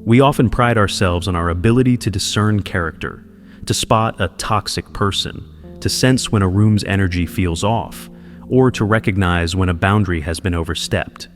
We often pride ourselves on our ability to discern character, to spot a toxic person, to sense when a room's energy feels off, or to recognize when a boundary has been overstepped.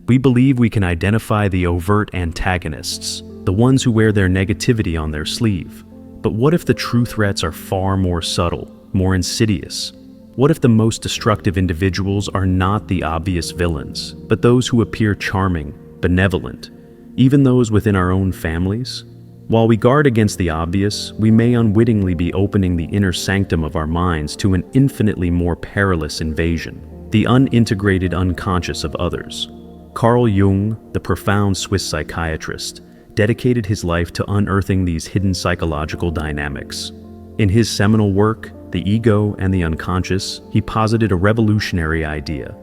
We believe we can identify the overt antagonists, the ones who wear their negativity on their sleeve. But what if the true threats are far more subtle, more insidious? What if the most destructive individuals are not the obvious villains, but those who appear charming, benevolent, even those within our own families? While we guard against the obvious, we may unwittingly be opening the inner sanctum of our minds to an infinitely more perilous invasion, the unintegrated unconscious of others. Carl Jung, the profound Swiss psychiatrist, dedicated his life to unearthing these hidden psychological dynamics. In his seminal work, The Ego and the Unconscious, he posited a revolutionary idea.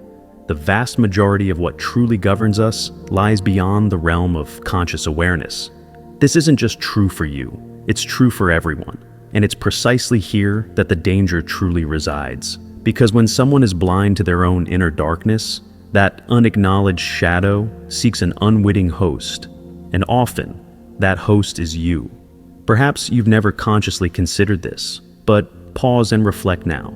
The vast majority of what truly governs us lies beyond the realm of conscious awareness. This isn't just true for you, it's true for everyone. And it's precisely here that the danger truly resides. Because when someone is blind to their own inner darkness, that unacknowledged shadow seeks an unwitting host. And often, that host is you. Perhaps you've never consciously considered this, but pause and reflect now.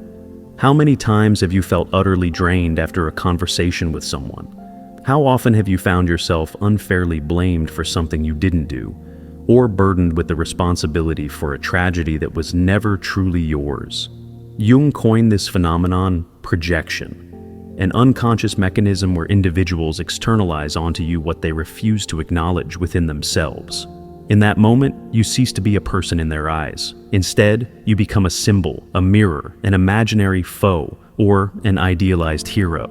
How many times have you felt utterly drained after a conversation with someone? How often have you found yourself unfairly blamed for something you didn't do, or burdened with the responsibility for a tragedy that was never truly yours? Jung coined this phenomenon projection, an unconscious mechanism where individuals externalize onto you what they refuse to acknowledge within themselves. In that moment, you cease to be a person in their eyes. Instead, you become a symbol, a mirror, an imaginary foe, or an idealized hero.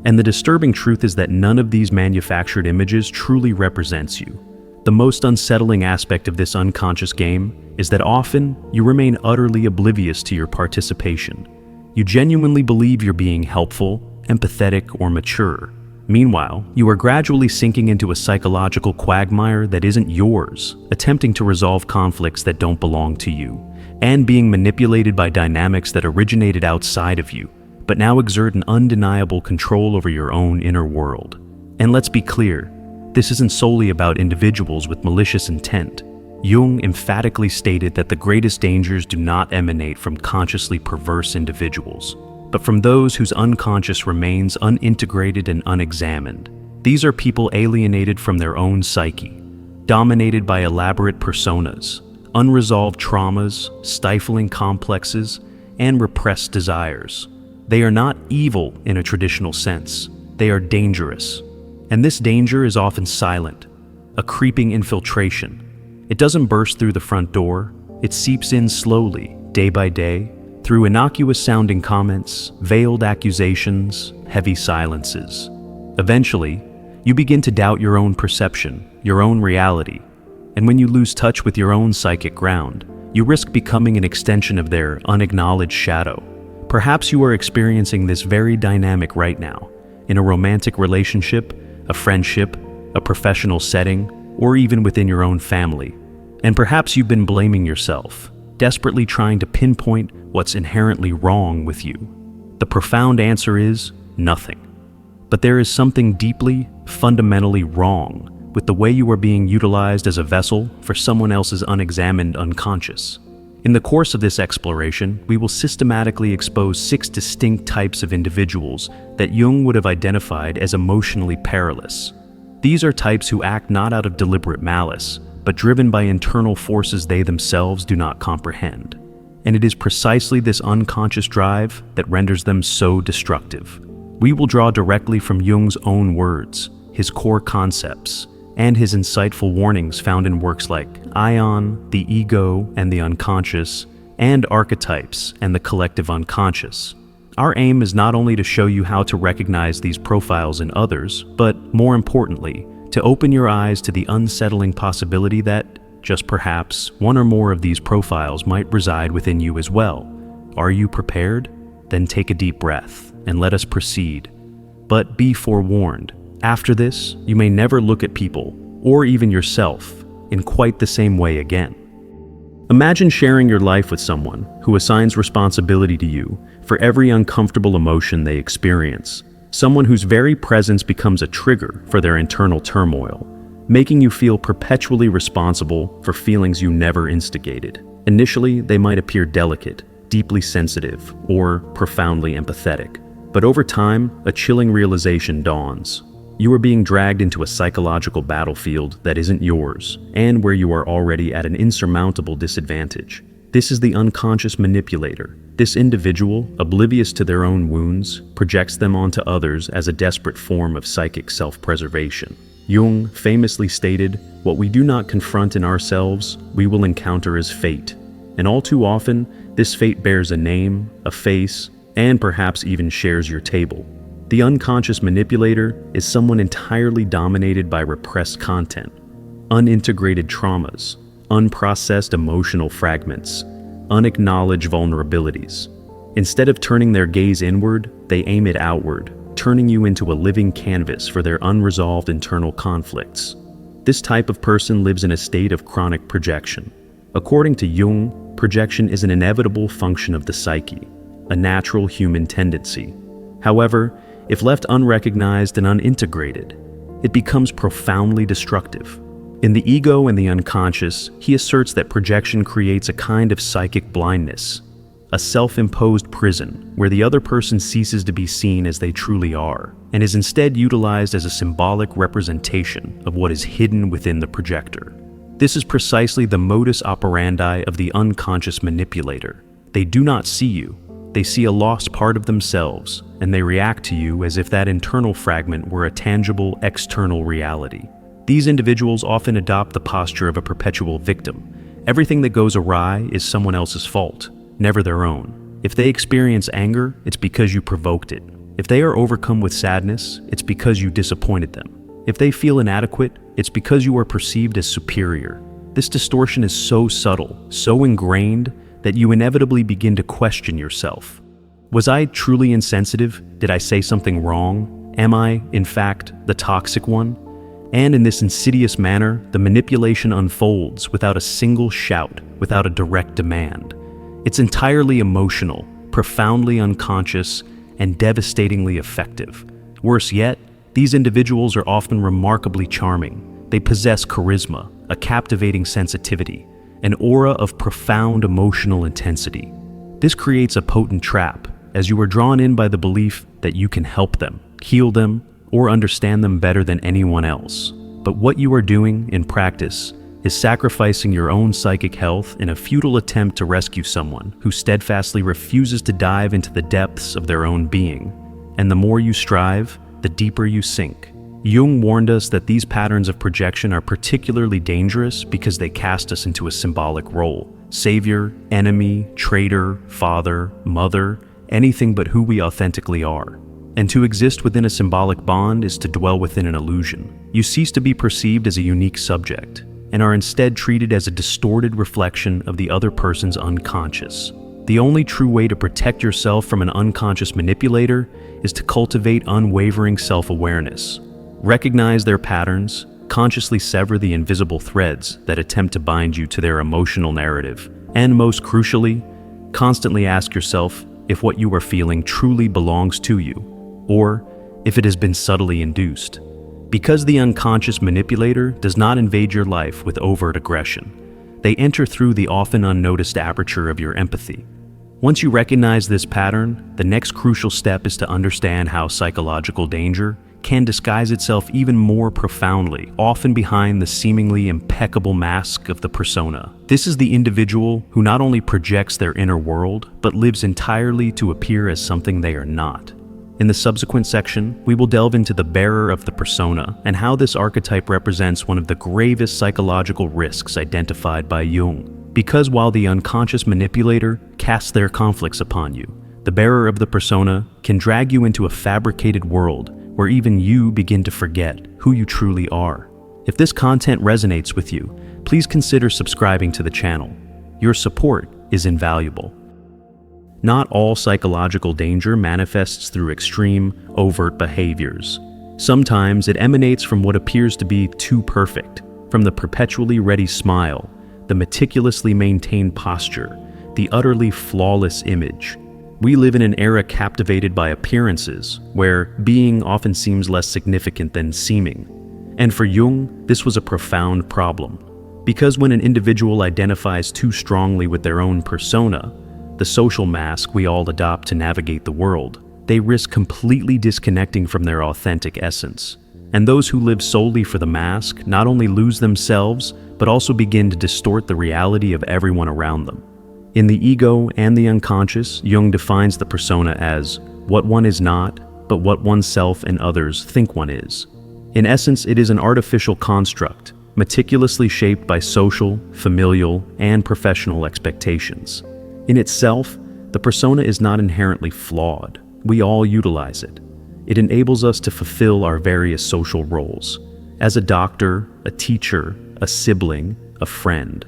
And the disturbing truth is that none of these manufactured images truly represents you. The most unsettling aspect of this unconscious game is that often you remain utterly oblivious to your participation. You genuinely believe you're being helpful, empathetic, or mature. Meanwhile, you are gradually sinking into a psychological quagmire that isn't yours, attempting to resolve conflicts that don't belong to you, and being manipulated by dynamics that originated outside of you, but now exert an undeniable control over your own inner world. And let's be clear, this isn't solely about individuals with malicious intent. Jung emphatically stated that the greatest dangers do not emanate from consciously perverse individuals, but from those whose unconscious remains unintegrated and unexamined. These are people alienated from their own psyche, dominated by elaborate personas, unresolved traumas, stifling complexes, and repressed desires. They are not evil in a traditional sense. They are dangerous. And this danger is often silent, a creeping infiltration. It doesn't burst through the front door. It seeps in slowly, day by day, through innocuous-sounding comments, veiled accusations, heavy silences. Eventually, you begin to doubt your own perception, your own reality, and when you lose touch with your own psychic ground, you risk becoming an extension of their unacknowledged shadow. Perhaps you are experiencing this very dynamic right now, in a romantic relationship, a friendship, a professional setting, or even within your own family. And perhaps you've been blaming yourself, desperately trying to pinpoint what's inherently wrong with you. The profound answer is nothing. But there is something deeply, fundamentally wrong with the way you are being utilized as a vessel for someone else's unexamined unconscious. In the course of this exploration, we will systematically expose 6 distinct types of individuals that Jung would have identified as emotionally perilous. These are types who act not out of deliberate malice, but driven by internal forces they themselves do not comprehend. And it is precisely this unconscious drive that renders them so destructive. We will draw directly from Jung's own words, his core concepts, and his insightful warnings found in works like Ion, The Ego and the Unconscious, and Archetypes and the Collective Unconscious. Our aim is not only to show you how to recognize these profiles in others, but more importantly, to open your eyes to the unsettling possibility that, just perhaps, one or more of these profiles might reside within you as well. Are you prepared? Then take a deep breath and let us proceed. But be forewarned, after this, you may never look at people, or even yourself, in quite the same way again. Imagine sharing your life with someone who assigns responsibility to you for every uncomfortable emotion they experience, someone whose very presence becomes a trigger for their internal turmoil. making you feel perpetually responsible for feelings you never instigated. Initially, they might appear delicate, deeply sensitive, or profoundly empathetic. But over time, a chilling realization dawns. You are being dragged into a psychological battlefield that isn't yours, and where you are already at an insurmountable disadvantage. This is the unconscious manipulator. This individual, oblivious to their own wounds, projects them onto others as a desperate form of psychic self-preservation. Jung famously stated, "What we do not confront in ourselves, we will encounter as fate." And all too often, this fate bears a name, a face, and perhaps even shares your table. The unconscious manipulator is someone entirely dominated by repressed content, unintegrated traumas, unprocessed emotional fragments, unacknowledged vulnerabilities. Instead of turning their gaze inward, they aim it outward, turning you into a living canvas for their unresolved internal conflicts. This type of person lives in a state of chronic projection. According to Jung, projection is an inevitable function of the psyche, a natural human tendency. However, if left unrecognized and unintegrated, it becomes profoundly destructive. In The Ego and the Unconscious, he asserts that projection creates a kind of psychic blindness, a self-imposed prison where the other person ceases to be seen as they truly are, and is instead utilized as a symbolic representation of what is hidden within the projector. This is precisely the modus operandi of the unconscious manipulator. They do not see you. They see a lost part of themselves, and they react to you as if that internal fragment were a tangible external reality. These individuals often adopt the posture of a perpetual victim. Everything that goes awry is someone else's fault, never their own. If they experience anger, it's because you provoked it. If they are overcome with sadness, it's because you disappointed them. If they feel inadequate, it's because you are perceived as superior. This distortion is so subtle, so ingrained, that you inevitably begin to question yourself. Was I truly insensitive? Did I say something wrong? Am I, in fact, the toxic one? And in this insidious manner, the manipulation unfolds without a single shout, without a direct demand. It's entirely emotional, profoundly unconscious, and devastatingly effective. Worse yet, these individuals are often remarkably charming. They possess charisma, a captivating sensitivity, an aura of profound emotional intensity. This creates a potent trap, as you are drawn in by the belief that you can help them, heal them, or understand them better than anyone else. But what you are doing, in practice, is sacrificing your own psychic health in a futile attempt to rescue someone who steadfastly refuses to dive into the depths of their own being. And the more you strive, the deeper you sink. Jung warned us that these patterns of projection are particularly dangerous because they cast us into a symbolic role. Savior, enemy, traitor, father, mother, anything but who we authentically are. And to exist within a symbolic bond is to dwell within an illusion. You cease to be perceived as a unique subject, and are instead treated as a distorted reflection of the other person's unconscious. The only true way to protect yourself from an unconscious manipulator is to cultivate unwavering self-awareness. Recognize their patterns, consciously sever the invisible threads that attempt to bind you to their emotional narrative, and most crucially, constantly ask yourself if what you are feeling truly belongs to you, or if it has been subtly induced. Because the unconscious manipulator does not invade your life with overt aggression. They enter through the often unnoticed aperture of your empathy. Once you recognize this pattern, the next crucial step is to understand how psychological danger can disguise itself even more profoundly, often behind the seemingly impeccable mask of the persona. This is the individual who not only projects their inner world, but lives entirely to appear as something they are not. In the subsequent section, we will delve into the bearer of the persona and how this archetype represents one of the gravest psychological risks identified by Jung. Because while the unconscious manipulator casts their conflicts upon you, the bearer of the persona can drag you into a fabricated world where even you begin to forget who you truly are. If this content resonates with you, please consider subscribing to the channel. Your support is invaluable. Not all psychological danger manifests through extreme, overt behaviors. Sometimes it emanates from what appears to be too perfect, from the perpetually ready smile, the meticulously maintained posture, the utterly flawless image. We live in an era captivated by appearances, where being often seems less significant than seeming. And for Jung, this was a profound problem. Because when an individual identifies too strongly with their own persona, the social mask we all adopt to navigate the world, they risk completely disconnecting from their authentic essence. And those who live solely for the mask not only lose themselves, but also begin to distort the reality of everyone around them. In The Ego and the Unconscious, Jung defines the persona as what one is not, but what oneself and others think one is. In essence, it is an artificial construct, meticulously shaped by social, familial, and professional expectations. In itself, the persona is not inherently flawed. We all utilize it. It enables us to fulfill our various social roles, as a doctor, a teacher, a sibling, a friend.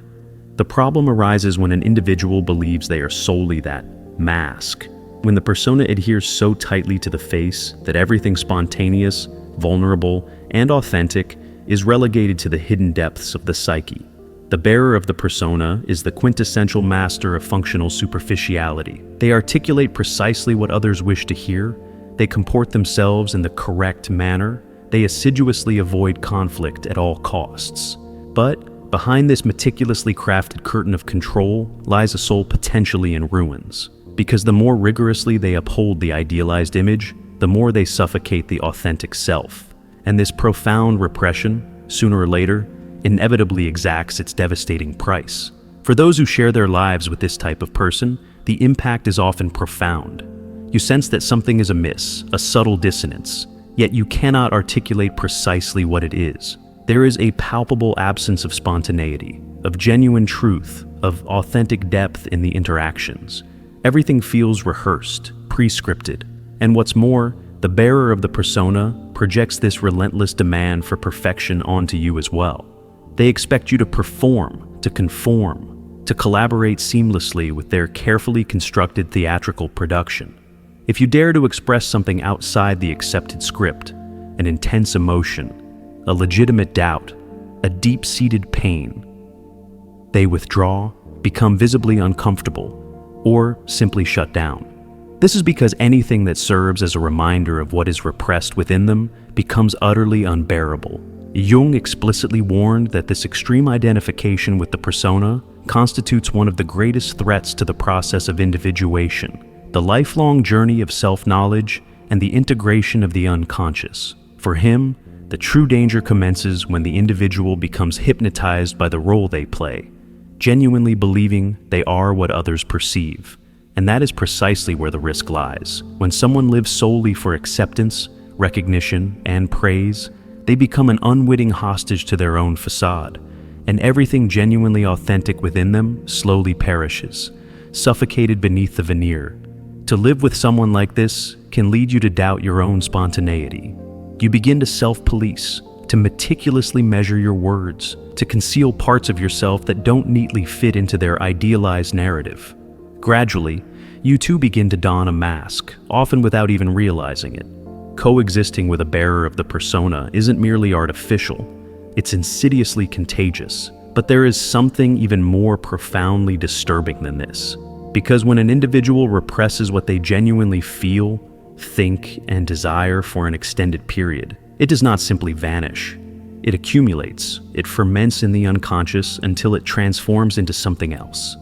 The problem arises when an individual believes they are solely that mask, when the persona adheres so tightly to the face that everything spontaneous, vulnerable, and authentic is relegated to the hidden depths of the psyche. The bearer of the persona is the quintessential master of functional superficiality. They articulate precisely what others wish to hear. They comport themselves in the correct manner. They assiduously avoid conflict at all costs. But behind this meticulously crafted curtain of control lies a soul potentially in ruins. Because the more rigorously they uphold the idealized image, the more they suffocate the authentic self. And this profound repression, sooner or later, inevitably exacts its devastating price. For those who share their lives with this type of person, the impact is often profound. You sense that something is amiss, a subtle dissonance, yet you cannot articulate precisely what it is. There is a palpable absence of spontaneity, of genuine truth, of authentic depth in the interactions. Everything feels rehearsed, pre-scripted, and what's more, the bearer of the persona projects this relentless demand for perfection onto you as well. They expect you to perform, to conform, to collaborate seamlessly with their carefully constructed theatrical production. If you dare to express something outside the accepted script, an intense emotion, a legitimate doubt, a deep-seated pain, they withdraw, become visibly uncomfortable, or simply shut down. This is because anything that serves as a reminder of what is repressed within them becomes utterly unbearable. Jung explicitly warned that this extreme identification with the persona constitutes one of the greatest threats to the process of individuation, the lifelong journey of self-knowledge, and the integration of the unconscious. For him, the true danger commences when the individual becomes hypnotized by the role they play, genuinely believing they are what others perceive. And that is precisely where the risk lies. When someone lives solely for acceptance, recognition, and praise, they become an unwitting hostage to their own facade, and everything genuinely authentic within them slowly perishes, suffocated beneath the veneer. To live with someone like this can lead you to doubt your own spontaneity. You begin to self-police, to meticulously measure your words, to conceal parts of yourself that don't neatly fit into their idealized narrative. Gradually, you too begin to don a mask, often without even realizing it. Coexisting with a bearer of the persona isn't merely artificial, it's insidiously contagious. But there is something even more profoundly disturbing than this. Because when an individual represses what they genuinely feel, think, and desire for an extended period, it does not simply vanish. It accumulates, it ferments in the unconscious until it transforms into something else,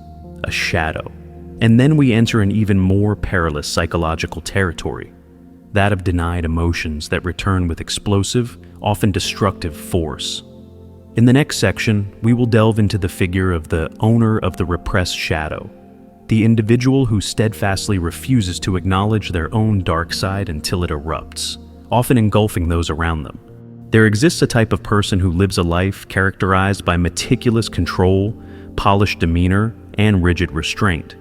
a shadow. And then we enter an even more perilous psychological territory, that of denied emotions that return with explosive, often destructive force. In the next section, we will delve into the figure of the owner of the repressed shadow, the individual who steadfastly refuses to acknowledge their own dark side until it erupts, often engulfing those around them. There exists a type of person who lives a life characterized by meticulous control, polished demeanor, and rigid restraint.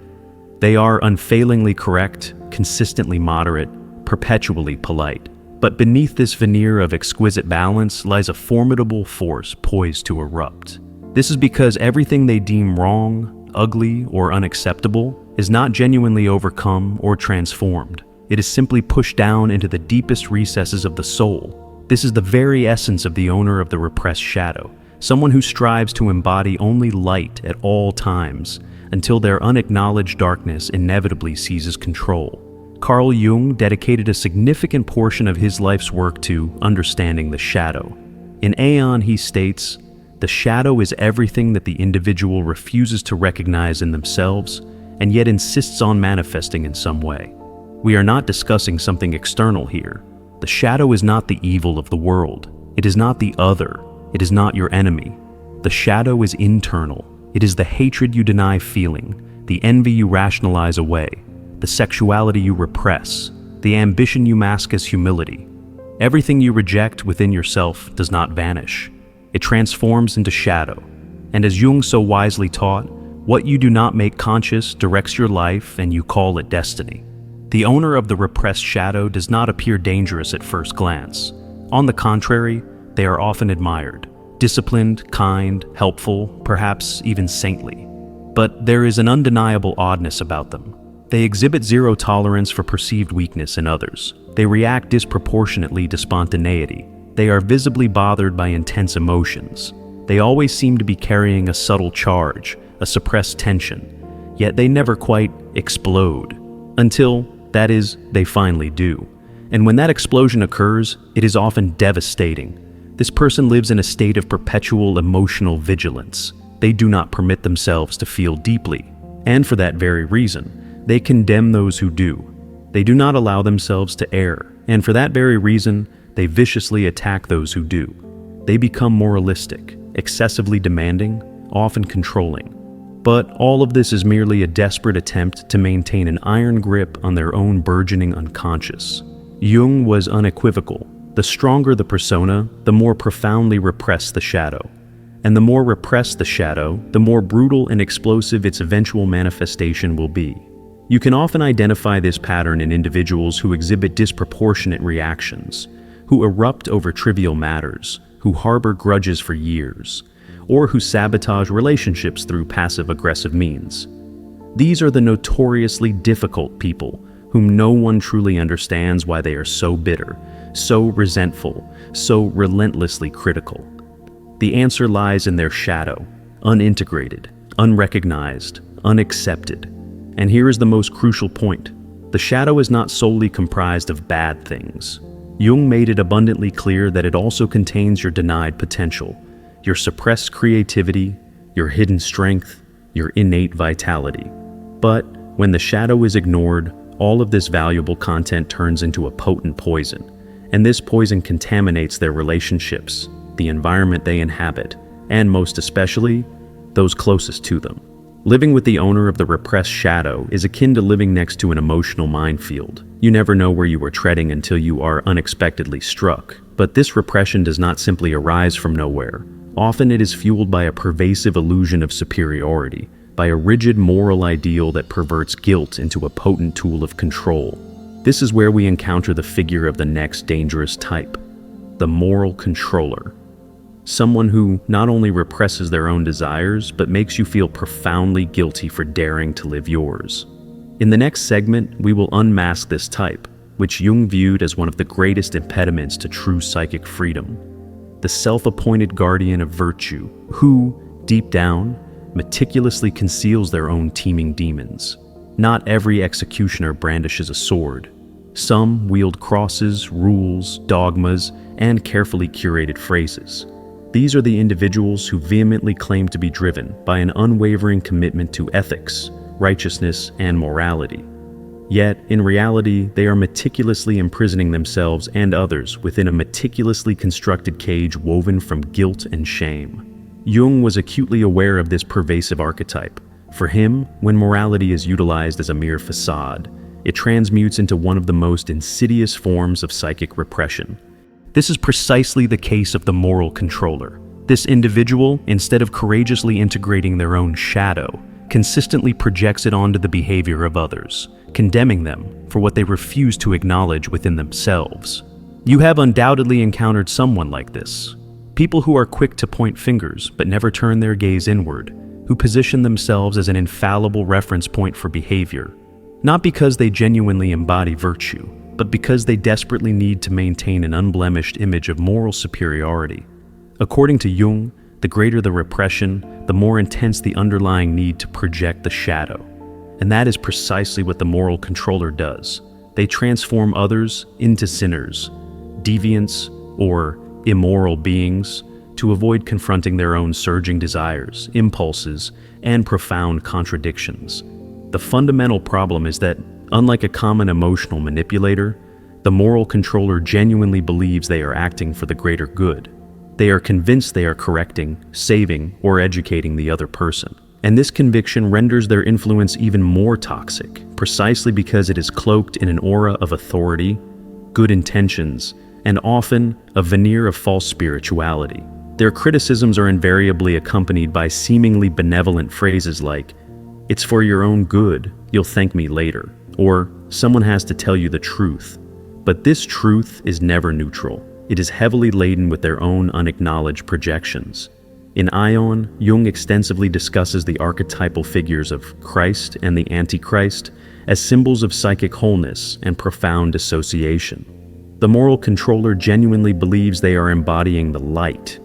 They are unfailingly correct, consistently moderate, perpetually polite. But beneath this veneer of exquisite balance lies a formidable force poised to erupt. This is because everything they deem wrong, ugly, or unacceptable is not genuinely overcome or transformed. It is simply pushed down into the deepest recesses of the soul. This is the very essence of the owner of the repressed shadow, someone who strives to embody only light at all times, until their unacknowledged darkness inevitably seizes control. Carl Jung dedicated a significant portion of his life's work to understanding the shadow. In Aeon, he states, "The shadow is everything that the individual refuses to recognize in themselves and yet insists on manifesting in some way." We are not discussing something external here. The shadow is not the evil of the world. It is not the other. It is not your enemy. The shadow is internal. It is the hatred you deny feeling, the envy you rationalize away, the sexuality you repress, the ambition you mask as humility. Everything you reject within yourself does not vanish. It transforms into shadow. And as Jung so wisely taught, what you do not make conscious directs your life, and you call it destiny. The owner of the repressed shadow does not appear dangerous at first glance. On the contrary, they are often admired, disciplined, kind, helpful, perhaps even saintly. But there is an undeniable oddness about them. They exhibit zero tolerance for perceived weakness in others. They react disproportionately to spontaneity. They are visibly bothered by intense emotions. They always seem to be carrying a subtle charge, a suppressed tension, yet they never quite explode. Until, that is, they finally do. And when that explosion occurs, it is often devastating. This person lives in a state of perpetual emotional vigilance. They do not permit themselves to feel deeply. And for that very reason, they condemn those who do. They do not allow themselves to err, and for that very reason, they viciously attack those who do. They become moralistic, excessively demanding, often controlling. But all of this is merely a desperate attempt to maintain an iron grip on their own burgeoning unconscious. Jung was unequivocal. The stronger the persona, the more profoundly repressed the shadow. And the more repressed the shadow, the more brutal and explosive its eventual manifestation will be. You can often identify this pattern in individuals who exhibit disproportionate reactions, who erupt over trivial matters, who harbor grudges for years, or who sabotage relationships through passive-aggressive means. These are the notoriously difficult people whom no one truly understands why they are so bitter, so resentful, so relentlessly critical. The answer lies in their shadow, unintegrated, unrecognized, unaccepted. And here is the most crucial point. The shadow is not solely comprised of bad things. Jung made it abundantly clear that it also contains your denied potential, your suppressed creativity, your hidden strength, your innate vitality. But when the shadow is ignored, all of this valuable content turns into a potent poison, and this poison contaminates their relationships, the environment they inhabit, and most especially, those closest to them. Living with the owner of the repressed shadow is akin to living next to an emotional minefield. You never know where you are treading until you are unexpectedly struck. But this repression does not simply arise from nowhere. Often it is fueled by a pervasive illusion of superiority, by a rigid moral ideal that perverts guilt into a potent tool of control. This is where we encounter the figure of the next dangerous type, the moral controller. Someone who not only represses their own desires, but makes you feel profoundly guilty for daring to live yours. In the next segment, we will unmask this type, which Jung viewed as one of the greatest impediments to true psychic freedom. The self-appointed guardian of virtue, who, deep down, meticulously conceals their own teeming demons. Not every executioner brandishes a sword. Some wield crosses, rules, dogmas, and carefully curated phrases. These are the individuals who vehemently claim to be driven by an unwavering commitment to ethics, righteousness, and morality. Yet, in reality, they are meticulously imprisoning themselves and others within a meticulously constructed cage woven from guilt and shame. Jung was acutely aware of this pervasive archetype. For him, when morality is utilized as a mere facade, it transmutes into one of the most insidious forms of psychic repression. This is precisely the case of the moral controller. This individual, instead of courageously integrating their own shadow, consistently projects it onto the behavior of others, condemning them for what they refuse to acknowledge within themselves. You have undoubtedly encountered someone like this. People who are quick to point fingers but never turn their gaze inward, who position themselves as an infallible reference point for behavior, not because they genuinely embody virtue, but because they desperately need to maintain an unblemished image of moral superiority. According to Jung, the greater the repression, the more intense the underlying need to project the shadow. And that is precisely what the moral controller does. They transform others into sinners, deviants, or immoral beings, to avoid confronting their own surging desires, impulses, and profound contradictions. The fundamental problem is that, unlike a common emotional manipulator, the moral controller genuinely believes they are acting for the greater good. They are convinced they are correcting, saving, or educating the other person. And this conviction renders their influence even more toxic, precisely because it is cloaked in an aura of authority, good intentions, and often a veneer of false spirituality. Their criticisms are invariably accompanied by seemingly benevolent phrases like, "It's for your own good, you'll thank me later," or "Someone has to tell you the truth." But this truth is never neutral. It is heavily laden with their own unacknowledged projections. In Ion, Jung extensively discusses the archetypal figures of Christ and the Antichrist as symbols of psychic wholeness and profound dissociation. The moral controller genuinely believes they are embodying the light,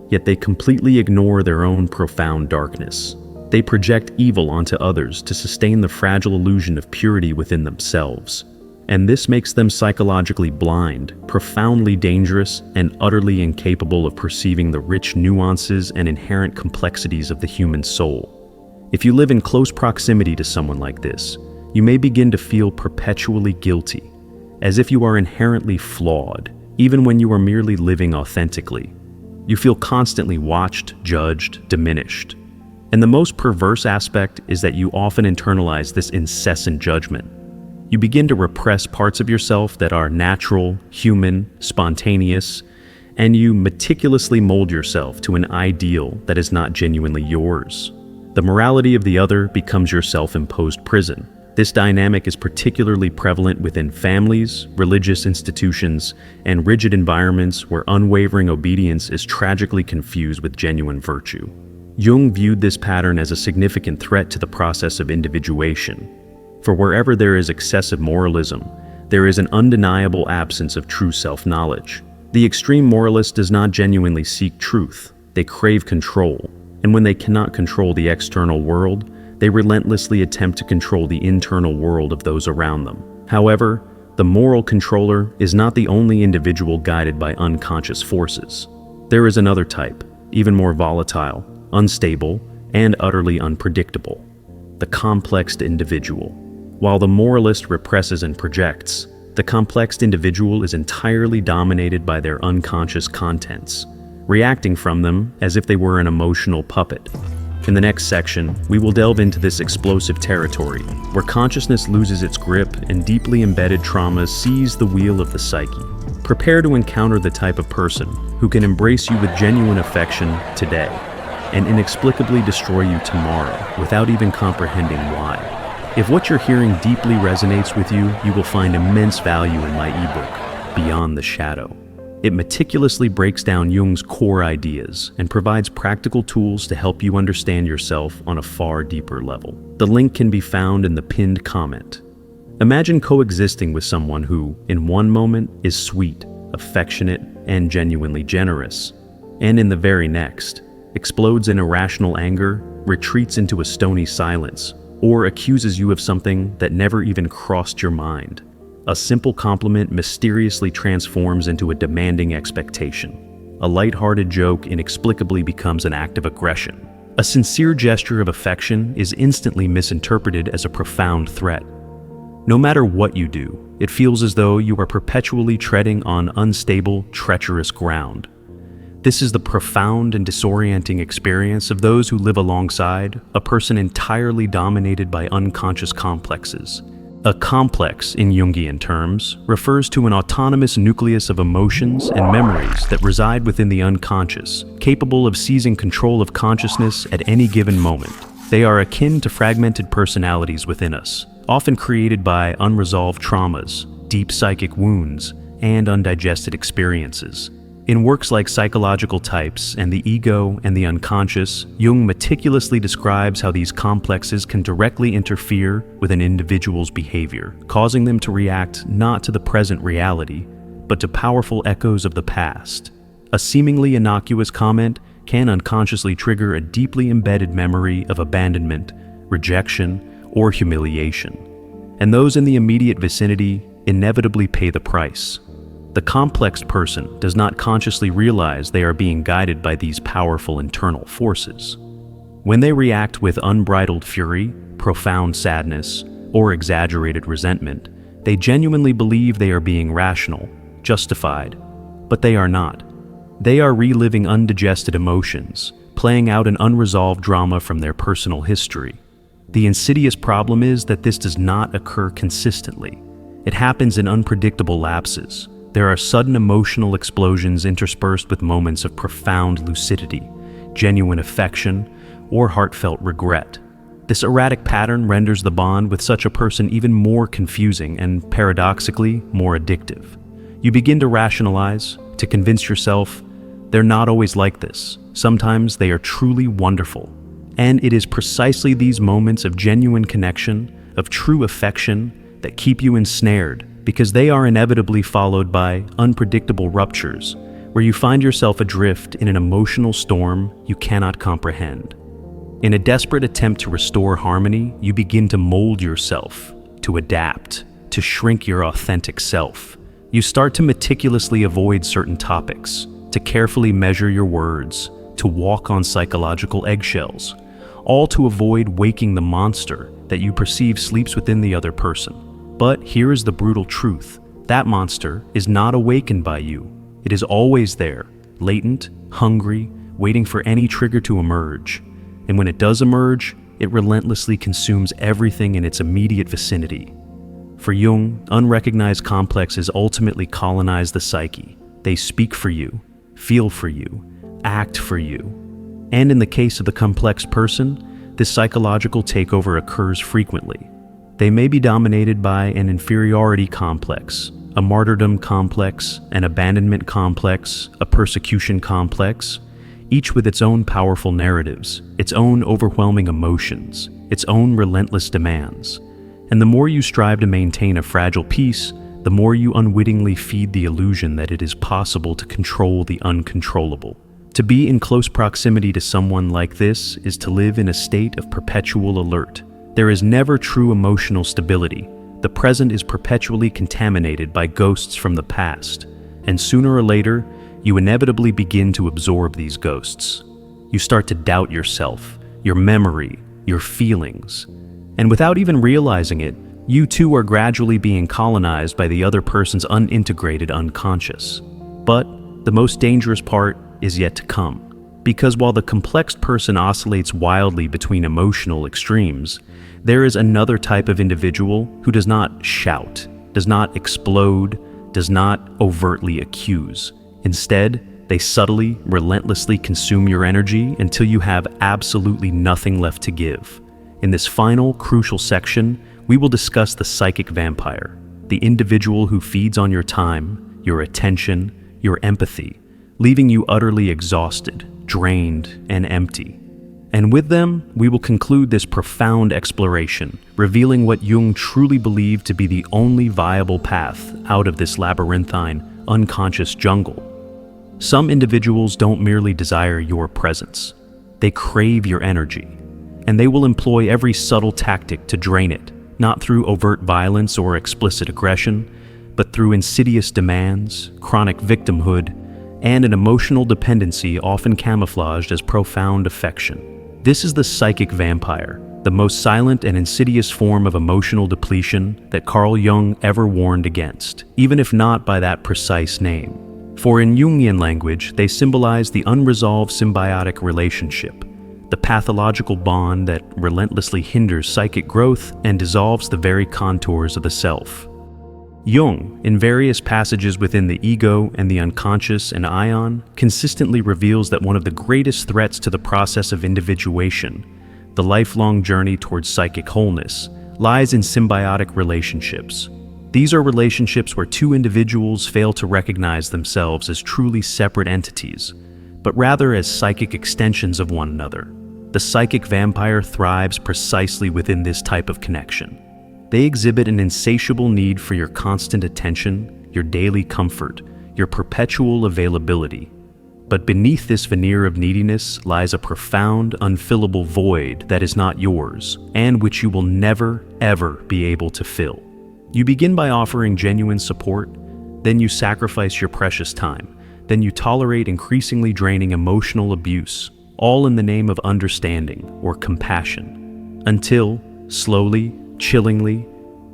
yet they completely ignore their own profound darkness. They project evil onto others to sustain the fragile illusion of purity within themselves. And this makes them psychologically blind, profoundly dangerous, and utterly incapable of perceiving the rich nuances and inherent complexities of the human soul. If you live in close proximity to someone like this, you may begin to feel perpetually guilty, as if you are inherently flawed, even when you are merely living authentically. You feel constantly watched, judged, diminished. And the most perverse aspect is that you often internalize this incessant judgment. You begin to repress parts of yourself that are natural, human, spontaneous, and you meticulously mold yourself to an ideal that is not genuinely yours. The morality of the other becomes your self-imposed prison. This dynamic is particularly prevalent within families, religious institutions, and rigid environments where unwavering obedience is tragically confused with genuine virtue. Jung viewed this pattern as a significant threat to the process of individuation. For wherever there is excessive moralism, there is an undeniable absence of true self-knowledge. The extreme moralist does not genuinely seek truth, they crave control, and when they cannot control the external world, they relentlessly attempt to control the internal world of those around them. However, the moral controller is not the only individual guided by unconscious forces. There is another type, even more volatile, unstable, and utterly unpredictable: the complexed individual. While the moralist represses and projects, the complex individual is entirely dominated by their unconscious contents, reacting from them as if they were an emotional puppet. In the next section, we will delve into this explosive territory, where consciousness loses its grip and deeply embedded traumas seize the wheel of the psyche. Prepare to encounter the type of person who can embrace you with genuine affection today, and inexplicably destroy you tomorrow without even comprehending why. If what you're hearing deeply resonates with you, you will find immense value in my ebook, Beyond the Shadow. It meticulously breaks down Jung's core ideas and provides practical tools to help you understand yourself on a far deeper level. The link can be found in the pinned comment. Imagine coexisting with someone who, in one moment, is sweet, affectionate, and genuinely generous, and in the very next, explodes in irrational anger, retreats into a stony silence, or accuses you of something that never even crossed your mind. A simple compliment mysteriously transforms into a demanding expectation. A lighthearted joke inexplicably becomes an act of aggression. A sincere gesture of affection is instantly misinterpreted as a profound threat. No matter what you do, it feels as though you are perpetually treading on unstable, treacherous ground. This is the profound and disorienting experience of those who live alongside a person entirely dominated by unconscious complexes. A complex, in Jungian terms, refers to an autonomous nucleus of emotions and memories that reside within the unconscious, capable of seizing control of consciousness at any given moment. They are akin to fragmented personalities within us, often created by unresolved traumas, deep psychic wounds, and undigested experiences. In works like Psychological Types and The Ego and the Unconscious, Jung meticulously describes how these complexes can directly interfere with an individual's behavior, causing them to react not to the present reality, but to powerful echoes of the past. A seemingly innocuous comment can unconsciously trigger a deeply embedded memory of abandonment, rejection, or humiliation. And those in the immediate vicinity inevitably pay the price. The complex person does not consciously realize they are being guided by these powerful internal forces. When they react with unbridled fury, profound sadness, or exaggerated resentment, they genuinely believe they are being rational, justified, but they are not. They are reliving undigested emotions, playing out an unresolved drama from their personal history. The insidious problem is that this does not occur consistently. It happens in unpredictable lapses. There are sudden emotional explosions interspersed with moments of profound lucidity, genuine affection, or heartfelt regret. This erratic pattern renders the bond with such a person even more confusing and, paradoxically, more addictive. You begin to rationalize, to convince yourself, they're not always like this. Sometimes they are truly wonderful. And it is precisely these moments of genuine connection, of true affection, that keep you ensnared, because they are inevitably followed by unpredictable ruptures, where you find yourself adrift in an emotional storm you cannot comprehend. In a desperate attempt to restore harmony, you begin to mold yourself, to adapt, to shrink your authentic self. You start to meticulously avoid certain topics, to carefully measure your words, to walk on psychological eggshells, all to avoid waking the monster that you perceive sleeps within the other person. But here is the brutal truth. That monster is not awakened by you. It is always there, latent, hungry, waiting for any trigger to emerge. And when it does emerge, it relentlessly consumes everything in its immediate vicinity. For Jung, unrecognized complexes ultimately colonize the psyche. They speak for you, feel for you, act for you. And in the case of the complex person, this psychological takeover occurs frequently. They may be dominated by an inferiority complex, a martyrdom complex, an abandonment complex, a persecution complex, each with its own powerful narratives, its own overwhelming emotions, its own relentless demands. And the more you strive to maintain a fragile peace, the more you unwittingly feed the illusion that it is possible to control the uncontrollable. To be in close proximity to someone like this is to live in a state of perpetual alert. There is never true emotional stability. The present is perpetually contaminated by ghosts from the past, and sooner or later, you inevitably begin to absorb these ghosts. You start to doubt yourself, your memory, your feelings, and without even realizing it, you too are gradually being colonized by the other person's unintegrated unconscious. But the most dangerous part is yet to come, because while the complex person oscillates wildly between emotional extremes, there is another type of individual who does not shout, does not explode, does not overtly accuse. Instead, they subtly, relentlessly consume your energy until you have absolutely nothing left to give. In this final, crucial section, we will discuss the psychic vampire, the individual who feeds on your time, your attention, your empathy, leaving you utterly exhausted, drained, and empty. And with them, we will conclude this profound exploration, revealing what Jung truly believed to be the only viable path out of this labyrinthine, unconscious jungle. Some individuals don't merely desire your presence. They crave your energy, and they will employ every subtle tactic to drain it, not through overt violence or explicit aggression, but through insidious demands, chronic victimhood, and an emotional dependency often camouflaged as profound affection. This is the psychic vampire, the most silent and insidious form of emotional depletion that Carl Jung ever warned against, even if not by that precise name. For in Jungian language, they symbolize the unresolved symbiotic relationship, the pathological bond that relentlessly hinders psychic growth and dissolves the very contours of the self. Jung, in various passages within the ego and the unconscious and ion, consistently reveals that one of the greatest threats to the process of individuation, the lifelong journey towards psychic wholeness, lies in symbiotic relationships. These are relationships where two individuals fail to recognize themselves as truly separate entities, but rather as psychic extensions of one another. The psychic vampire thrives precisely within this type of connection. They exhibit an insatiable need for your constant attention, your daily comfort, your perpetual availability. But beneath this veneer of neediness lies a profound, unfillable void that is not yours, and which you will never, ever be able to fill. You begin by offering genuine support, Then you sacrifice your precious time. Then you tolerate increasingly draining emotional abuse, all in the name of understanding or compassion. Until, slowly, chillingly,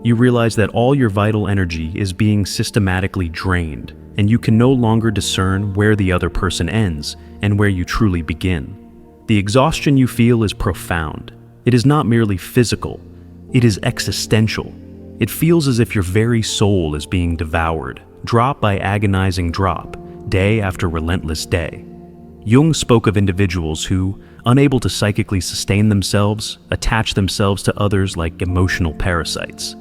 you realize that all your vital energy is being systematically drained, and you can no longer discern where the other person ends and where you truly begin. The exhaustion you feel is profound. It is not merely physical, it is existential. It feels as if your very soul is being devoured, drop by agonizing drop, day after relentless day. Jung spoke of individuals who, unable to psychically sustain themselves, attach themselves to others like emotional parasites.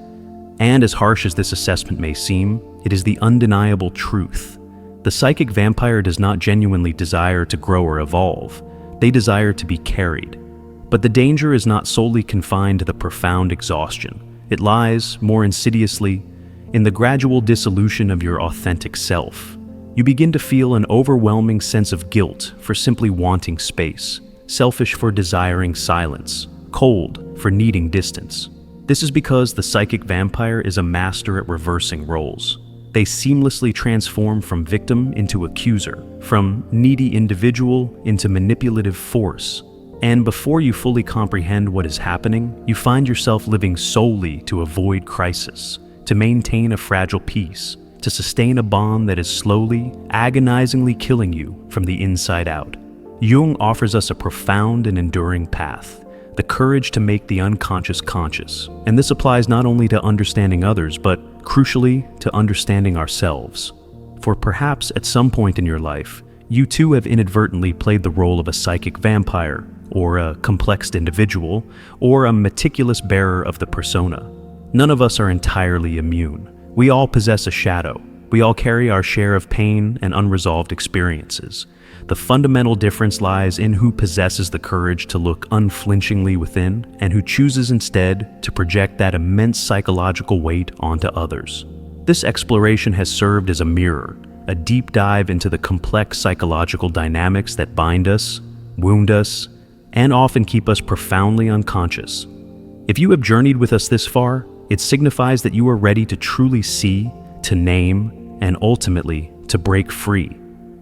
And as harsh as this assessment may seem, it is the undeniable truth. The psychic vampire does not genuinely desire to grow or evolve. They desire to be carried. But the danger is not solely confined to the profound exhaustion. It lies, more insidiously, in the gradual dissolution of your authentic self. You begin to feel an overwhelming sense of guilt for simply wanting space, selfish for desiring silence, cold for needing distance. This is because the psychic vampire is a master at reversing roles. They seamlessly transform from victim into accuser, from needy individual into manipulative force. And before you fully comprehend what is happening, you find yourself living solely to avoid crisis, to maintain a fragile peace, to sustain a bond that is slowly, agonizingly killing you from the inside out. Jung offers us a profound and enduring path, the courage to make the unconscious conscious. And this applies not only to understanding others, but crucially to understanding ourselves. For perhaps at some point in your life, you too have inadvertently played the role of a psychic vampire, or a complexed individual, or a meticulous bearer of the persona. None of us are entirely immune. We all possess a shadow. We all carry our share of pain and unresolved experiences. The fundamental difference lies in who possesses the courage to look unflinchingly within and who chooses instead to project that immense psychological weight onto others. This exploration has served as a mirror, a deep dive into the complex psychological dynamics that bind us, wound us, and often keep us profoundly unconscious. If you have journeyed with us this far, it signifies that you are ready to truly see, to name, and ultimately to break free.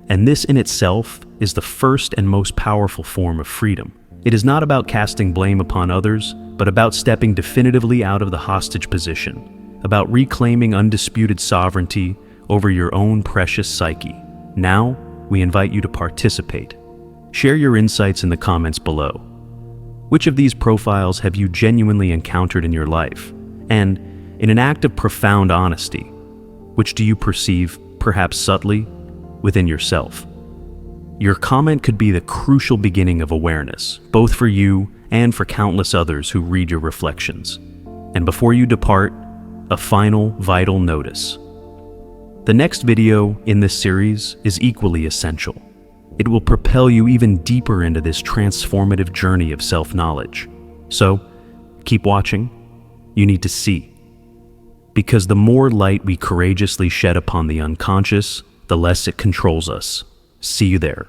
And this in itself is the first and most powerful form of freedom. It is not about casting blame upon others, but about stepping definitively out of the hostage position, about reclaiming undisputed sovereignty over your own precious psyche. Now, we invite you to participate. Share your insights in the comments below. Which of these profiles have you genuinely encountered in your life? And, in an act of profound honesty, which do you perceive, perhaps subtly, within yourself? Your comment could be the crucial beginning of awareness, both for you and for countless others who read your reflections. And before you depart, a final, vital notice. The next video in this series is equally essential. It will propel you even deeper into this transformative journey of self-knowledge. So, keep watching. You need to see. Because the more light we courageously shed upon the unconscious, the less it controls us. See you there.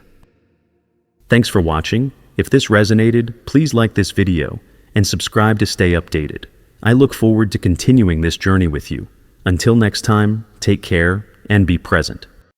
Thanks for watching. If this resonated, please like this video and subscribe to stay updated. I look forward to continuing this journey with you. Until next time, take care and be present.